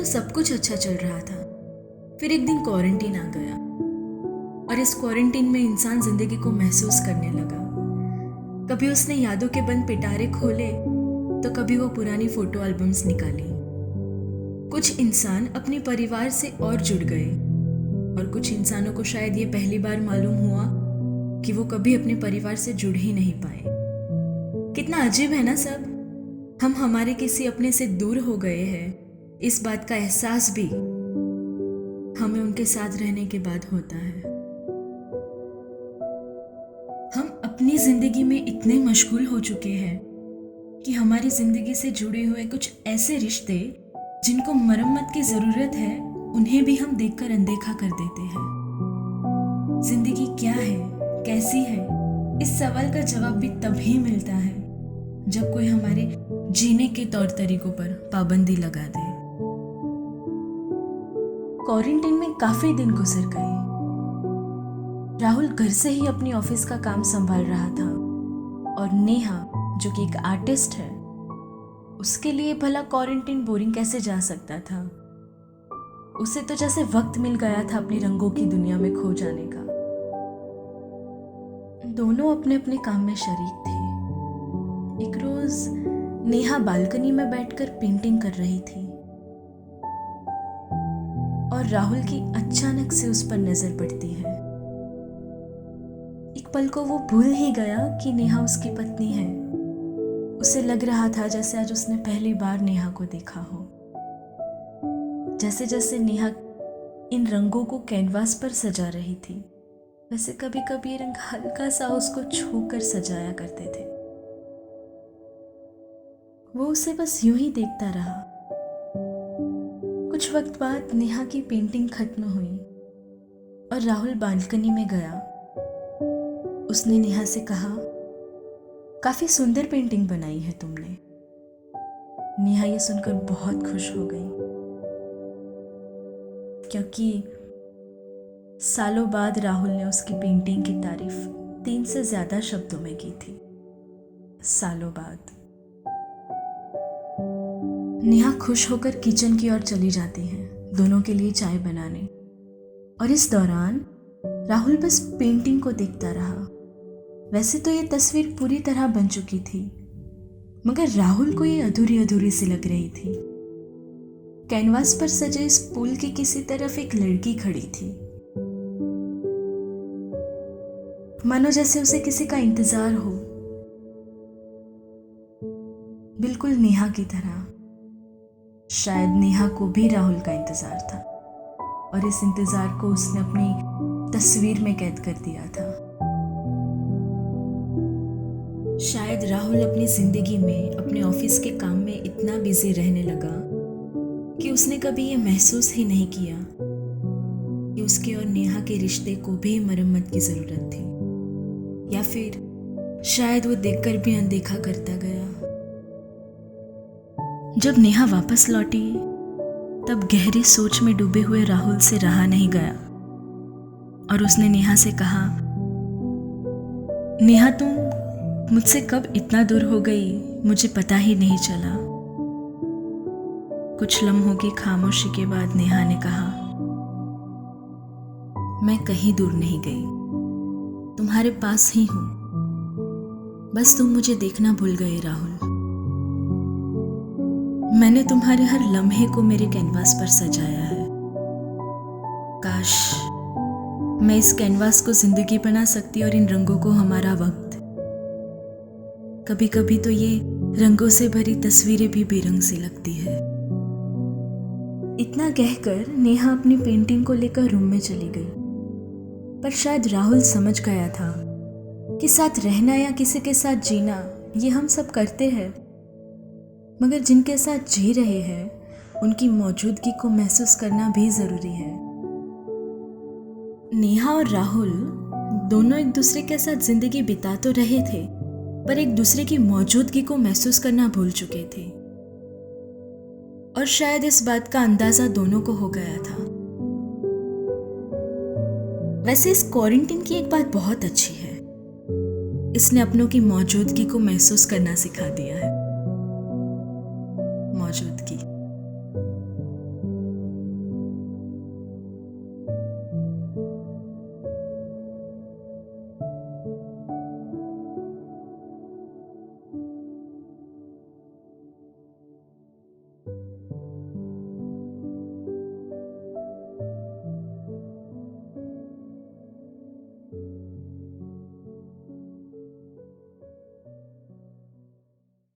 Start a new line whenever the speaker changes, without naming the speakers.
तो सब कुछ अच्छा चल रहा था। फिर एक दिन क्वारंटीन आ गया और इस क्वारंटीन में इंसान जिंदगी को महसूस करने लगा। कभी उसने यादों के बंद पिटारे खोले तो कभी वो पुरानी फोटो एल्बम्स निकाली। कुछ इंसान अपने परिवार से और जुड़ गए और कुछ इंसानों को शायद ये पहली बार मालूम हुआ कि वो कभी अपने परिवार से जुड़ ही नहीं पाए। कितना अजीब है ना सब। हम हमारे किसी अपने से दूर हो गए हैं, इस बात का एहसास भी हमें उनके साथ रहने के बाद होता है। हम अपनी जिंदगी में इतने मशगूल हो चुके हैं कि हमारी जिंदगी से जुड़े हुए कुछ ऐसे रिश्ते जिनको मरम्मत की जरूरत है उन्हें भी हम देखकर अनदेखा कर देते हैं। जिंदगी क्या है, कैसी है, इस सवाल का जवाब भी तभी मिलता है जब कोई हमारे जीने के तौर तरीकों पर पाबंदी लगा दे। क्वारंटीन में काफी दिन गुजर गए। राहुल घर से ही अपनी ऑफिस का काम संभाल रहा था और नेहा जो कि एक आर्टिस्ट है, उसके लिए भला क्वारंटीन बोरिंग कैसे जा सकता था। उसे तो जैसे वक्त मिल गया था अपनी रंगों की दुनिया में खो जाने का। दोनों अपने अपने काम में शरीक थे। एक रोज नेहा बालकनी में बैठकर पेंटिंग कर रही थी और राहुल की अचानक से उस पर नजर पड़ती है। एक पल को वो भूल ही गया कि नेहा उसकी पत्नी है। उसे लग रहा था जैसे आज उसने पहली बार नेहा को देखा हो। जैसे जैसे नेहा इन रंगों को कैनवास पर सजा रही थी, वैसे कभी कभी रंग हल्का सा उसको छूकर सजाया करते थे। वो उसे बस यूं ही देखता रहा। कुछ वक्त बाद नेहा की पेंटिंग खत्म हुई और राहुल बालकनी में गया। उसने नेहा से कहा, काफी सुंदर पेंटिंग बनाई है तुमने। नेहा ये सुनकर बहुत खुश हो गई क्योंकि सालों बाद राहुल ने उसकी पेंटिंग की तारीफ 3 से ज्यादा शब्दों में की थी। सालों बाद। नेहा खुश होकर किचन की ओर चली जाती है दोनों के लिए चाय बनाने, और इस दौरान राहुल बस पेंटिंग को देखता रहा। वैसे तो ये तस्वीर पूरी तरह बन चुकी थी, मगर राहुल को ये अधूरी अधूरी सी लग रही थी। कैनवास पर सजे इस पुल की किसी तरफ एक लड़की खड़ी थी, मानो जैसे उसे किसी का इंतजार हो, बिल्कुल नेहा की तरह। शायद नेहा को भी राहुल का इंतजार था और इस इंतजार को उसने अपनी तस्वीर में कैद कर दिया था। शायद राहुल अपनी जिंदगी में अपने ऑफिस के काम में इतना बिजी रहने लगा कि उसने कभी ये महसूस ही नहीं किया कि उसके और नेहा के रिश्ते को भी मरम्मत की जरूरत थी, या फिर शायद वो देखकर भी अनदेखा करता गया। जब नेहा वापस लौटी तब गहरी सोच में डूबे हुए राहुल से रहा नहीं गया और उसने नेहा से कहा, नेहा तुम मुझसे कब इतना दूर हो गई मुझे पता ही नहीं चला। कुछ लम्हों की खामोशी के बाद नेहा ने कहा, मैं कहीं दूर नहीं गई, तुम्हारे पास ही हूं, बस तुम मुझे देखना भूल गए राहुल। मैंने तुम्हारे हर लम्हे को मेरे कैनवास पर सजाया है। काश मैं इस कैनवास को जिंदगी बना सकती और इन रंगों को हमारा वक्त। कभी कभी तो ये रंगों से भरी तस्वीरें भी बेरंग सी लगती है। इतना कहकर नेहा अपनी पेंटिंग को लेकर रूम में चली गई, पर शायद राहुल समझ गया था कि साथ रहना या किसी के साथ जीना ये हम सब करते हैं, मगर जिनके साथ जी रहे हैं उनकी मौजूदगी को महसूस करना भी जरूरी है। नेहा और राहुल दोनों एक दूसरे के साथ जिंदगी बिता तो रहे थे, पर एक दूसरे की मौजूदगी को महसूस करना भूल चुके थे, और शायद इस बात का अंदाजा दोनों को हो गया था। वैसे इस क्वारंटीन की एक बात बहुत अच्छी है, इसने अपनों की मौजूदगी को महसूस करना सिखा दिया है।